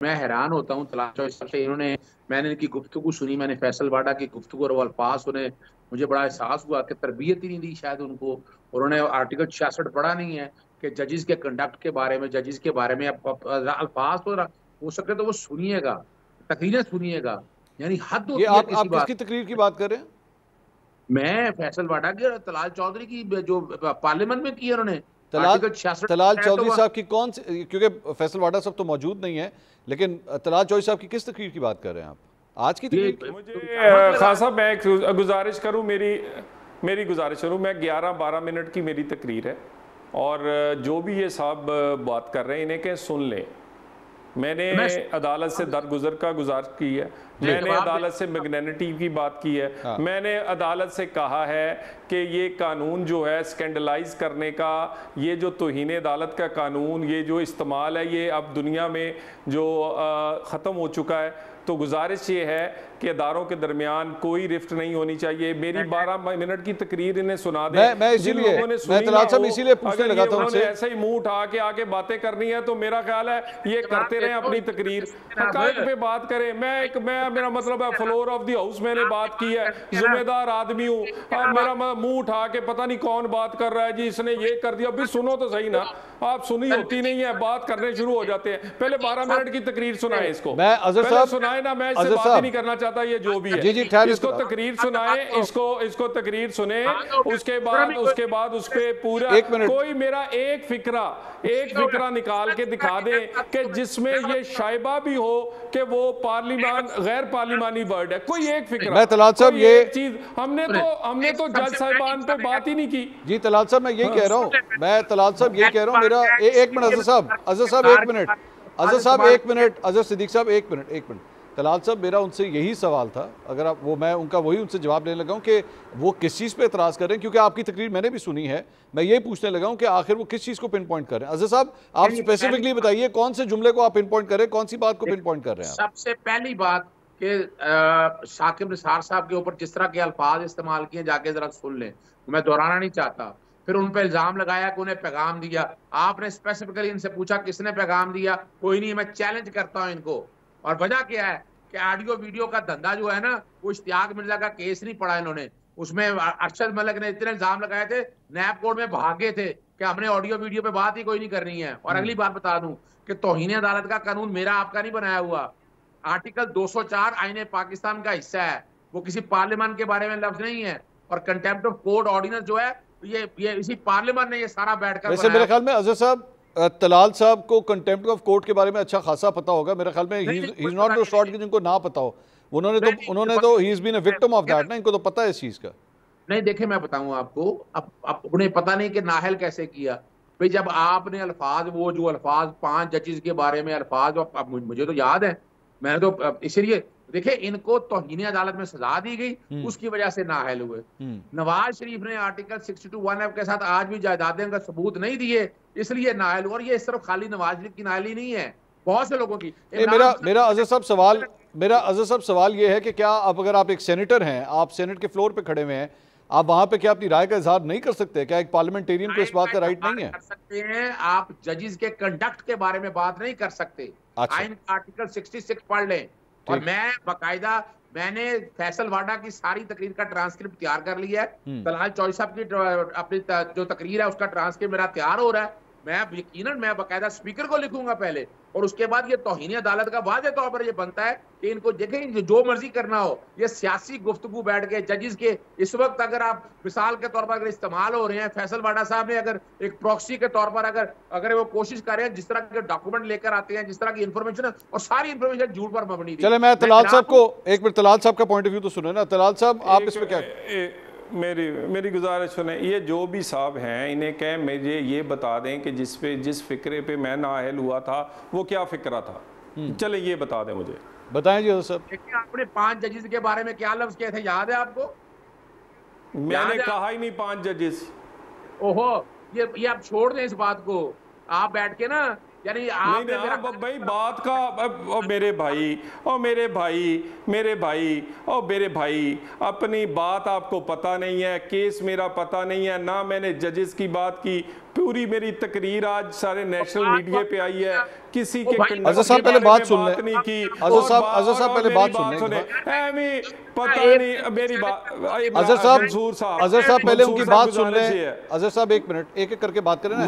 मैं हैरान होता हूँ तलाश चौधरी साहब से। मैंने इनकी गुफ्तगू सुनी, मैंने फैसल वाडा की गुफ्तगू और वो अल्फाज सुने, मुझे बड़ा एहसास हुआ कि तरबियत ही नहीं दी शायद उनको। उन्होंने आर्टिकल 66 पढ़ा नहीं है कि जजेस के कंडक्ट के बारे में, जजेस के बारे में अल्फाज तो हो सके तो वो सुनिएगा, तकरीरें सुनिएगा। यानी हद ये होती है आप किसी बात। किसकी तकरीर की बात कर रहे हैं? मैं फैसल वाडा की और तलाल चौधरी की जो पार्लियामेंट में की है उन्होंने, तलाल आर्टिकल 66 तलाल है तो चौधरी वह साहब की कौन सी, क्योंकि फैसल वाडा साहब तो मौजूद नहीं है, लेकिन तलाल चौधरी साहब की किस तकरीर की बात कर रहे हैं आप? आज की ये तकरीर की? मुझे खान साहब मैं एक गुजारिश करूं, मेरी गुजारिश करूं, मैं 11-12 मिनट की मेरी तकरीर है और जो भी ये साहब बात कर रहे हैं इन्हें कहें सुन लें। मैंने अदालत से दरगुजर का गुजारिश की है, मैंने अदालत से मैग्नेनिटी की बात की है, हाँ। मैंने अदालत से कहा है कि ये कानून जो है स्कैंडलाइज करने का, ये जो तौहीन अदालत का कानून, ये जो इस्तेमाल है, ये अब दुनिया में जो ख़त्म हो चुका है। तो गुजारिश ये है कि अदारों के दरमियान कोई रिफ्ट नहीं होनी चाहिए। मेरी 12 मिनट की तकरीर इन्हें सुना दे। मैं इसीलिए तलाल साहब इसीलिए पूछने लगा था उनसे, ऐसे ही मुंह उठा के आगे बातें करनी है तो मेरा ख्याल है ये करते रहे अपनी तकरीर, हकायक पे बात करें। मैं मेरा मतलब है फ्लोर ऑफ द हाउस मैंने बात की है, जिम्मेदार आदमी हूँ। मेरा मुंह उठा के पता नहीं कौन बात कर रहा है जी, इसने ये कर दिया। अभी सुनो तो सही ना, आप सुनी होती नहीं है, बात करने शुरू हो जाते हैं। पहले 12 मिनट की तकरीर सुनाए इसको, मैं अजहर साहब सुनाए ना, मैं इससे बात ही नहीं करना चाहता। ये जो भी है जी इसको तकरीर सुनाए, इसको तकरीर सुने, उसके बाद उस पे पूरा कोई मेरा एक फिक्रा निकाल के दिखा दे कि जिसमें ये शायबा भी हो कि वो गैर पार्लिमानी वर्ड है। कोई एक फिक्रा। मैं तलाल साहब ये चीज हमने तो जज साहिबान पे बात ही नहीं की। जी तलाल साहब मैं यही कह रहा हूँ, मेरा एक मिनट अजहर साहब एक मिनट, अजहर सिद्दीक साहब एक मिनट। तलाल साहब मेरा उनसे यही सवाल था, अगर आप मैं उनका वही उनसे जवाब देने लगा हूँ कि वो किस चीज़ पे एतराज़ कर रहे हैं, क्योंकि आपकी तकरीर मैंने भी सुनी है। मैं ये पूछने लगा हूँ कि आखिर वो किस चीज़ को पिन पॉइंट कर रहे हैं। अजहर साहब आप स्पेसिफिकली बताइए कौन से जुमले को आप पिन पॉइंट कर रहे हैं, कौन सी बात को पिन पॉइंट कर रहे हैं? सबसे पहली बात कि शाकिब निसार साहब के ऊपर जिस तरह के अल्फाज इस्तेमाल किए, जाके जरा सुन लें, मैं दोहराना नहीं चाहता। फिर उन पर इल्जाम लगाया कि उन्हें पैगाम दिया। आपने स्पेसिफिकली इनसे पूछा किसने पैगाम दिया, कोई नहीं। मैं चैलेंज करता हूं इनको। और वजह क्या है कि ऑडियो वीडियो का धंधा जो है ना, वो इश्तियाक मिर्जा का केस नहीं पढ़ा इन्होंने। उसमें अरशद मलिक ने इतने इल्जाम लगाए थे, नैब कोर्ट में भागे थे कि हमने ऑडियो वीडियो पे बात ही कोई नहीं करनी है। और अगली बात बता दूं कि तौहीन अदालत का कानून मेरा आपका नहीं बनाया हुआ। आर्टिकल 204 आईने पाकिस्तान का हिस्सा है, वो किसी पार्लियामेंट के बारे में लफ्ज नहीं है। और कंटेम्प्ट ऑफ कोर्ट ऑर्डिनेंस जो है, ये इसी पार्लियामेंट ने ये सारा बैठकर वैसे मेरे ख्याल में अजहर साहब तलाल साहब को कंटेम्प्ट ऑफ कोर्ट के बारे में अच्छा खासा पता होगा। मेरे ख्याल में he is not the sort कि जिनको ना पता हो। उन्होंने तो he is been a victim of that ना, इनको तो पता है इस चीज का। नहीं देखे, मैं बताऊं आपको, अब उन्हें पता नहीं कि नाहल कैसे किया। भाई जब आपने अल्फाज, वो जो अल्फाज 5 जजेस के बारे में अल्फाज, मुझे तो याद है, मैंने तो इसलिए देखिए इनको तौहीन अदालत में सजा दी गई, उसकी वजह से नाअहल हुए। नवाज शरीफ ने आर्टिकल 62(1) के साथ आज भी जायदादें का सबूत नहीं दिए, इसलिए नाअहल। और ये सिर्फ खाली नवाज शरीफ की नाअहली नहीं है, बहुत से लोगों की। मेरा अजहर साहब सवाल ये है कि क्या अब अगर आप एक सेनेटर हैं, आप सेनेट के फ्लोर पे खड़े हुए हैं, आप वहां पे क्या अपनी राय का इजहार नहीं कर सकते? क्या एक पार्लियामेंटेरियन को इस बात का राइट नहीं है? कर सकते हैं, आप जजेस के कंडक्ट के बारे में बात नहीं कर सकते। अच्छा। आइन आर्टिकल 66 पढ़ लें। और मैं बाकायदा मैंने फैसल वाडा की सारी तकरीर का ट्रांसक्रिप्ट तैयार कर लिया है। तलाल चौधरी साहब की अपनी जो तकरीर है उसका ट्रांसक्रिप्ट मेरा तैयार हो रहा है। मैं यकीनन मैं बाकायदा स्पीकर को लिखूंगा पहले, और उसके बाद ये तौहीन अदालत का वाज़ेह तौर पर ये बनता है कि इनको देखें जो मर्जी करना हो, ये सियासी गुफ्तगू बैठ के जजेस के इस वक्त अगर आप मिसाल के तौर पर अगर इस्तेमाल हो रहे हैं, फैसल वाडा साहब ने अगर एक प्रॉक्सी के तौर पर अगर वो कोशिश कर रहे हैं, जिस तरह के डॉक्यूमेंट लेकर आते हैं, जिस तरह की इंफॉर्मेशन है, और सारी इंफॉर्मेशन झूठ पर मबनी थी। चले मैं तलाल साहब को एक मिनट, तलाल साहब का पॉइंट ऑफ व्यू तो सुने ना। तलाल साहब आप इस पे क्या? मेरी गुजारिश सुने, ये जो भी साहब हैं इन्हें कहें मुझे ये बता दें कि जिस फिक्रे पे मैं नाअहल हुआ था वो क्या फिक्रा था। चले ये बता दें मुझे। बताएं जी सर। देखिए आपने 5 जजेस के बारे में क्या लफ्ज किए थे, याद है आपको? मैंने कहा ही नहीं 5 जजेस। ओहो, ये आप छोड़ दें इस बात को। आप बैठ के ना, यानी आप भाई बात का मेरे भाई अपनी बात आपको पता नहीं है, केस मेरा पता नहीं है ना, मैंने जजेस की बात की, पूरी मेरी तकरीर आज सारे नेशनल मीडिया पे आई है, किसी के अजहर साहब पहले बात सुन लें, नहीं की। अजहर साहब पहले बात सुन लें, पता नहीं मेरी बात। अजहर साहब पहले उनकी बात सुन लें। अजहर साहब एक मिनट, एक एक करके बात करें ना।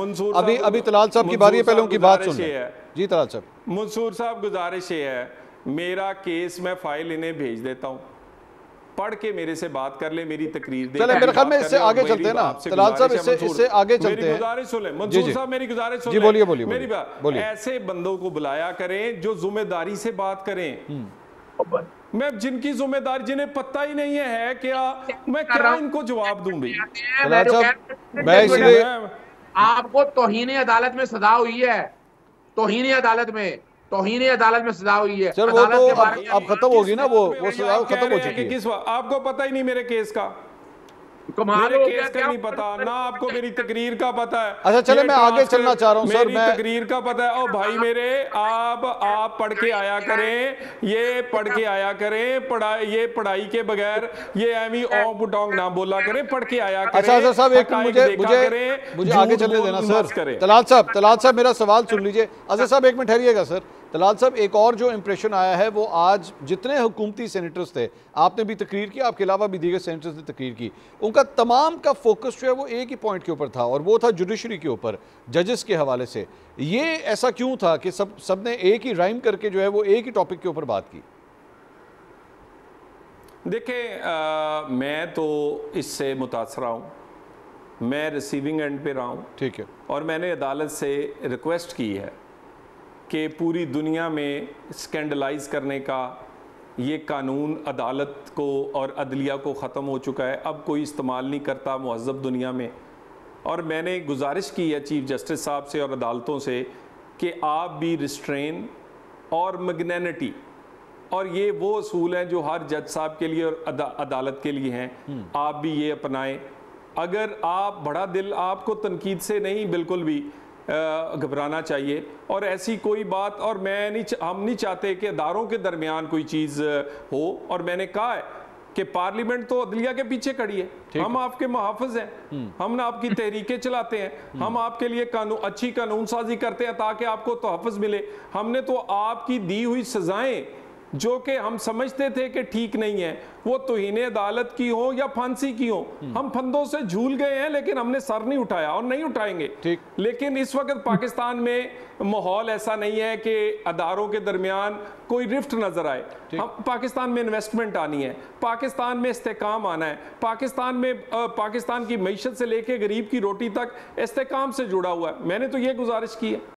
अभी तलाल साहब की बारी है, पहले उनकी बात सुन लें। जी तलाल साहब। मंसूर साहब गुजारिश ये है, मेरा केस मैं फाइल इन्हें भेज देता हूँ, पढ़ के मेरे से बात कर ले, मेरी तकरीर दे। चले मेरे ख्याल में इससे आगे चलते हैं ना तलाल साहब, इससे आगे चलते हैं। गुजारिश सुन ले मंसूर साहब, मेरी गुजारिश सुन ले। जी बोलिए मेरी बात, ऐसे बंदों को बुलाया करें जो जिम्मेदारी से बात करें। मैं जिनकी जिम्मेदारी, जिन्हें पता ही नहीं है क्या, मैं क्या इनको जवाब दूं भाई? तलाल साहब मैं इसलिए आपको तौहीन अदालत में सजा हुई है, तौहीन अदालत में सजा हुई है। सर वो तो अब खत्म होगी ना, वो सजा खत्म हो चुकी है। आपको पता ही नहीं मेरे केस का, मेरे केस का नहीं पता ना, आपको मेरी तकरीर का पता है। अच्छा चले मैं आगे चलना चाह रहा हूँ सर, मेरी तकरीर का पता है। और भाई मेरे, आप पढ़ के आया करें, ये पढ़ के आया करें, ये पढ़ाई के बगैर ये एमी ओंग बुटोंग ना बोला करें, पढ़ के आया करें। अच्छा सर साहब एक मुझे आगे चलने देना सर। तलाल साहब मेरा सवाल सुन लीजिए। अजहर साहब एक मिनट ठहरिएगा सर। तलाल साहब एक और जो इंप्रेशन आया है वो आज जितने हुकूमती सेनेटर्स थे, आपने भी तकरीर की, आपके अलावा भी दीगर सेनेटर्स ने तकरीर की, उनका तमाम का फोकस जो है वो एक ही पॉइंट के ऊपर था और वो था जुडिशरी के ऊपर, जजेस के हवाले से। ये ऐसा क्यों था कि सब ने एक ही राइम करके जो है वो एक ही टॉपिक के ऊपर बात की? देखें मैं तो इससे मुतासर हूँ, मैं रिसीविंग एंड पे रहा हूँ, ठीक है, और मैंने अदालत से रिक्वेस्ट की है कि पूरी दुनिया में स्कैंडलाइज करने का ये कानून अदालत को और अदलिया को ख़त्म हो चुका है, अब कोई इस्तेमाल नहीं करता मुहज़्ज़ब दुनिया में। और मैंने गुजारिश की है चीफ जस्टिस साहब से और अदालतों से कि आप भी रिस्ट्रेन और मैग्नेनिटी, और ये वो असूल हैं जो हर जज साहब के लिए और अदालत के लिए हैं, आप भी ये अपनाएं। अगर आप बड़ा दिल, आपको तनकीद से नहीं बिल्कुल भी घबराना चाहिए, और ऐसी कोई बात, और हम नहीं चाहते कि अदारों के दरमियान कोई चीज़ हो। और मैंने कहा है कि पार्लियामेंट तो अदलिया के पीछे खड़ी है, हम आपके मुहाफ़िज़ हैं, हम ना आपकी तहरीकें चलाते हैं, हम आपके लिए अच्छी कानून साजी करते हैं ताकि आपको तहफ़्फ़ुज़ मिले। हमने तो आपकी दी हुई सज़ाएं जो कि हम समझते थे कि ठीक नहीं है, वो तौहीन अदालत की हो या फांसी की हो, हम फंदों से झूल गए हैं, लेकिन हमने सर नहीं उठाया और नहीं उठाएंगे। लेकिन इस वक्त पाकिस्तान में माहौल ऐसा नहीं है कि अदारों के दरमियान कोई रिफ्ट नजर आए। हम पाकिस्तान में इन्वेस्टमेंट आनी है, पाकिस्तान में इस्तेकाम आना है, पाकिस्तान की मईशत से लेके गरीब की रोटी तक इस्तेकाम से जुड़ा हुआ है। मैंने तो ये गुजारिश की है।